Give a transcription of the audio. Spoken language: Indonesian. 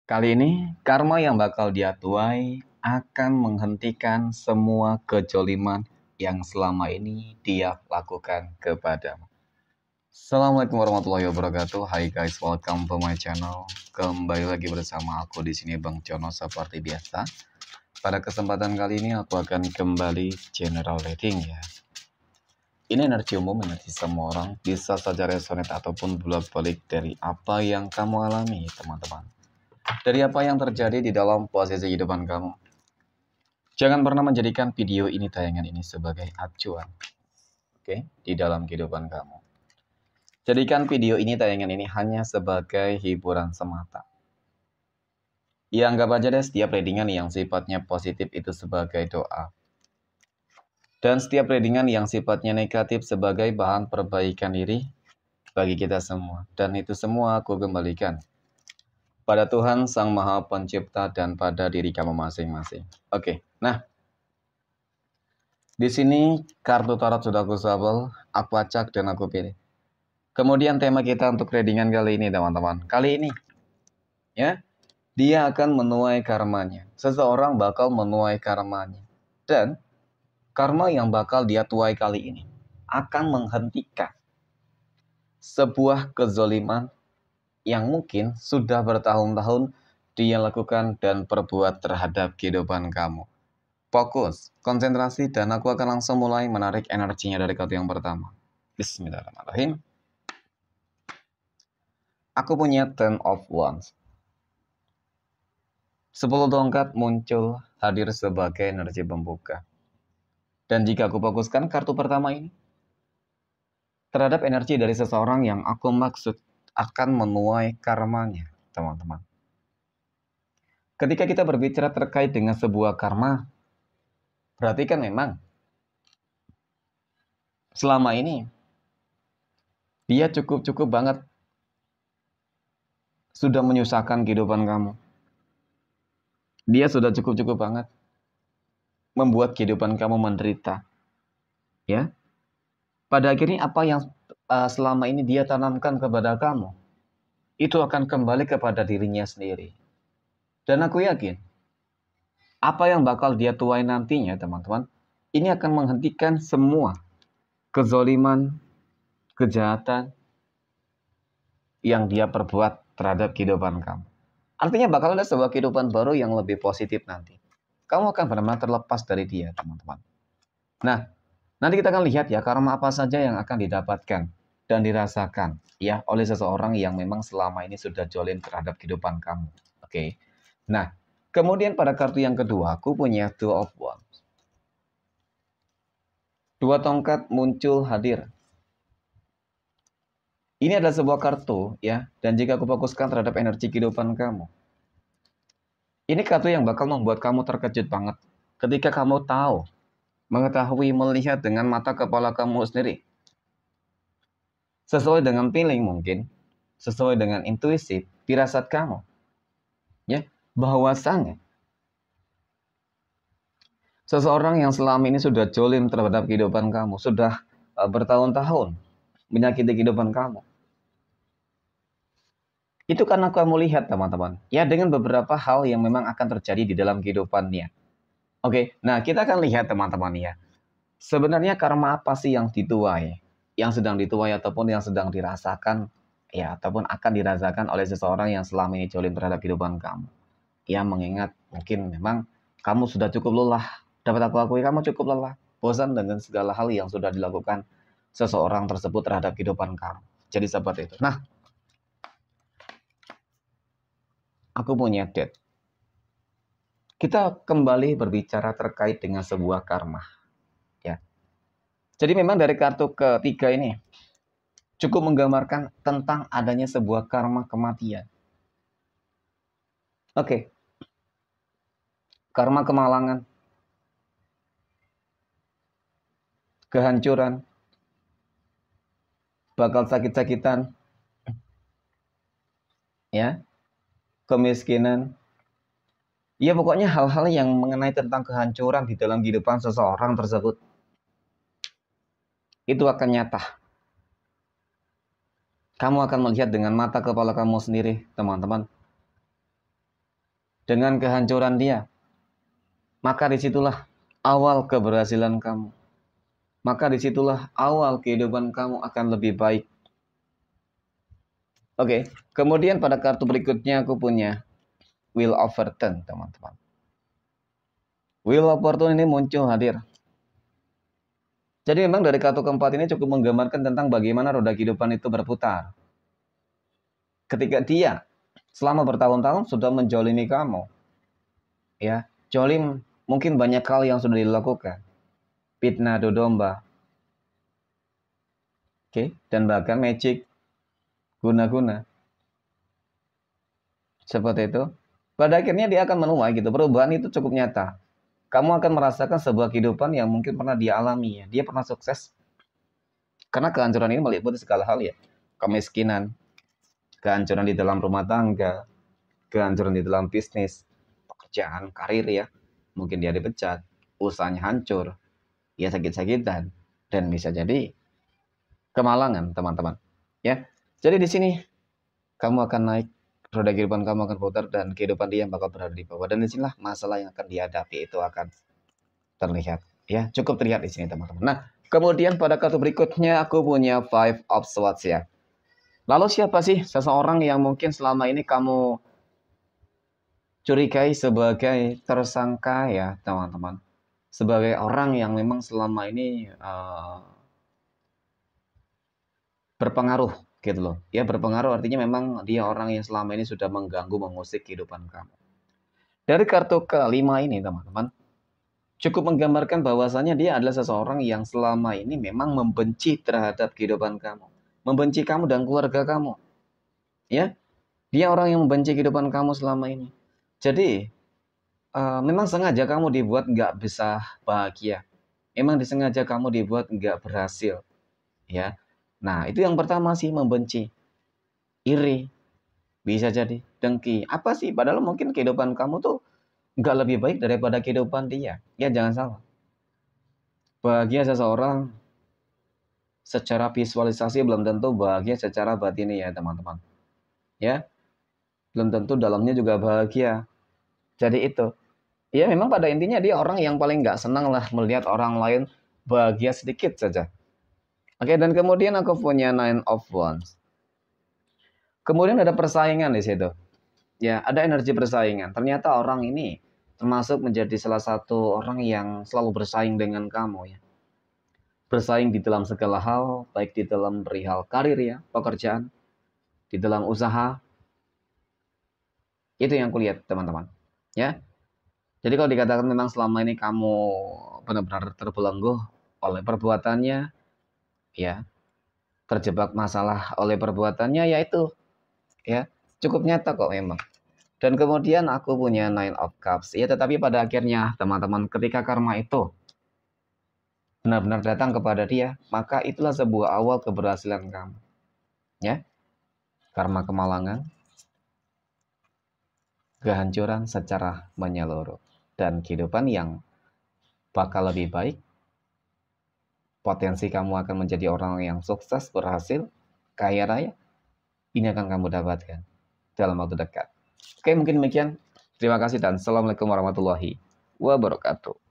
Kali ini, karma yang bakal dia tuai akan menghentikan semua kejoliman yang selama ini dia lakukan kepadamu. Assalamualaikum warahmatullahi wabarakatuh. Hai guys, welcome to my channel. Kembali lagi bersama aku di sini Bang Jono seperti biasa. Pada kesempatan kali ini aku akan kembali general reading ya. Ini energi umum, energi semua orang, bisa saja resonate ataupun bolak-balik dari apa yang kamu alami, teman-teman. Dari apa yang terjadi di dalam posisi kehidupan kamu. Jangan pernah menjadikan video ini, tayangan ini sebagai acuan, oke, di dalam kehidupan kamu. Jadikan video ini, tayangan ini hanya sebagai hiburan semata. Ya, anggap aja deh setiap readingan yang sifatnya positif itu sebagai doa. Dan setiap readingan yang sifatnya negatif sebagai bahan perbaikan diri bagi kita semua. Dan itu semua aku kembalikan pada Tuhan Sang Maha Pencipta dan pada diri kamu masing-masing. Oke, nah. Di sini kartu tarot sudah aku shuffle, aku acak dan aku pilih. Kemudian tema kita untuk readingan kali ini teman-teman. Kali ini ya, dia akan menuai karmanya. Seseorang bakal menuai karmanya. Dan karma yang bakal dia tuai kali ini akan menghentikan sebuah kezoliman yang mungkin sudah bertahun-tahun dia lakukan dan perbuat terhadap kehidupan kamu. Fokus, konsentrasi, dan aku akan langsung mulai menarik energinya dari kartu yang pertama. Bismillahirrahmanirrahim. Aku punya Ten of Wands. 10 tongkat muncul hadir sebagai energi pembuka. Dan jika aku fokuskan kartu pertama ini terhadap energi dari seseorang yang aku maksud akan menuai karmanya, teman-teman. Ketika kita berbicara terkait dengan sebuah karma, berarti kan memang selama ini dia cukup banget sudah menyusahkan kehidupan kamu. Dia sudah cukup banget membuat kehidupan kamu menderita. Ya. Pada akhirnya apa yang selama ini dia tanamkan kepada kamu, itu akan kembali kepada dirinya sendiri. Dan aku yakin, apa yang bakal dia tuai nantinya, teman-teman, ini akan menghentikan semua kezoliman, kejahatan yang dia perbuat terhadap kehidupan kamu. Artinya bakal ada sebuah kehidupan baru yang lebih positif nanti. Kamu akan benar-benar terlepas dari dia, teman-teman. Nah, nanti kita akan lihat ya, karma apa saja yang akan didapatkan dan dirasakan ya oleh seseorang yang memang selama ini sudah jolim terhadap kehidupan kamu. Oke. Nah, kemudian pada kartu yang kedua, aku punya Two of Wands. 2 tongkat muncul hadir. Ini adalah sebuah kartu ya, dan jika aku fokuskan terhadap energi kehidupan kamu, ini kartu yang bakal membuat kamu terkejut banget ketika kamu tahu, mengetahui, melihat dengan mata kepala kamu sendiri. Sesuai dengan feeling mungkin, sesuai dengan intuisi, firasat kamu. Ya, bahwasanya seseorang yang selama ini sudah jolim terhadap kehidupan kamu, sudah bertahun-tahun menyakiti kehidupan kamu. Itu karena kamu lihat, teman-teman, ya, dengan beberapa hal yang memang akan terjadi di dalam kehidupannya. Oke, nah kita akan lihat, teman-teman, ya. Sebenarnya karma apa sih yang dituai? Yang sedang dituai ataupun yang sedang dirasakan, ya, ataupun akan dirasakan oleh seseorang yang selama ini jolim terhadap kehidupan kamu. Ya, mengingat mungkin memang kamu sudah cukup lelah. Dapat aku akui, kamu cukup lelah. Bosan dengan segala hal yang sudah dilakukan seseorang tersebut terhadap kehidupan kamu. Jadi seperti itu. Nah, aku punya Death. Kita kembali berbicara terkait dengan sebuah karma. Ya. Jadi memang dari kartu ketiga ini cukup menggambarkan tentang adanya sebuah karma kematian. Oke. Karma kemalangan, kehancuran, bakal sakit-sakitan, ya, kemiskinan. Ya, pokoknya hal-hal yang mengenai tentang kehancuran di dalam kehidupan seseorang tersebut itu akan nyata. Kamu akan melihat dengan mata kepala kamu sendiri, teman-teman. dengan kehancuran dia, maka disitulah awal keberhasilan kamu. Maka disitulah awal kehidupan kamu akan lebih baik. Oke, kemudian pada kartu berikutnya aku punya Wheel of Fortune, teman-teman. Wheel of Fortune ini muncul hadir. Jadi memang dari kartu keempat ini cukup menggambarkan tentang bagaimana roda kehidupan itu berputar. Ketika dia selama bertahun-tahun sudah menjolimi kamu, ya, jolim mungkin banyak hal yang sudah dilakukan. Fitnah, adu domba, dan bahkan magic, guna-guna. Seperti itu. Pada akhirnya dia akan menuai gitu. Perubahan itu cukup nyata. Kamu akan merasakan sebuah kehidupan yang mungkin pernah dia alami. Ya. Dia pernah sukses. Karena kehancuran ini meliputi segala hal ya. Kemiskinan, kehancuran di dalam rumah tangga, kehancuran di dalam bisnis, pekerjaan, karir ya. Mungkin dia dipecat, usahanya hancur, ya sakit-sakitan, dan bisa jadi kemalangan, teman-teman. Ya. Jadi di sini kamu akan naik, roda kehidupan kamu akan putar, dan kehidupan dia bakal berada di bawah. Dan disinilah masalah yang akan dihadapi itu akan terlihat. Ya, cukup terlihat di sini, teman-teman. Nah, kemudian pada kartu berikutnya aku punya Five of Swords ya. Lalu siapa sih seseorang yang mungkin selama ini kamu curigai sebagai tersangka ya, teman-teman? Sebagai orang yang memang selama ini berpengaruh gitu loh. Ya, berpengaruh artinya memang dia orang yang selama ini sudah mengganggu, mengusik kehidupan kamu. Dari kartu kelima ini, teman-teman, cukup menggambarkan bahwasanya dia adalah seseorang yang selama ini memang membenci terhadap kehidupan kamu. Membenci kamu dan keluarga kamu. Ya, dia orang yang membenci kehidupan kamu selama ini. Jadi, memang sengaja kamu dibuat nggak bisa bahagia. Memang disengaja kamu dibuat nggak berhasil. Ya, nah itu yang pertama sih, membenci. Iri, bisa jadi dengki. Apa sih? Padahal mungkin kehidupan kamu tuh nggak lebih baik daripada kehidupan dia. Ya jangan salah. Bahagia seseorang secara visualisasi belum tentu bahagia secara batin ya teman-teman. Ya, belum tentu dalamnya juga bahagia. Jadi itu. Ya memang pada intinya dia orang yang paling nggak senang lah melihat orang lain bahagia sedikit saja. Oke, dan kemudian aku punya Nine of Wands. Kemudian ada persaingan di situ. Ya, ada energi persaingan. Ternyata orang ini termasuk menjadi salah satu orang yang selalu bersaing dengan kamu ya. Bersaing di dalam segala hal, baik di dalam perihal karir ya, pekerjaan, di dalam usaha. Itu yang kulihat, teman-teman. Ya. Jadi kalau dikatakan memang selama ini kamu benar-benar terbelenggu oleh perbuatannya, ya, terjebak masalah oleh perbuatannya, yaitu ya, cukup nyata kok memang. Dan kemudian aku punya Nine of Cups. Ya, tetapi pada akhirnya, teman-teman, ketika karma itu benar-benar datang kepada dia, maka itulah sebuah awal keberhasilan kamu. Ya, karma kemalangan, kehancuran secara menyeluruh, dan kehidupan yang bakal lebih baik. Potensi kamu akan menjadi orang yang sukses, berhasil, kaya raya. Ini akan kamu dapatkan dalam waktu dekat. Oke, mungkin demikian. Terima kasih dan assalamualaikum warahmatullahi wabarakatuh.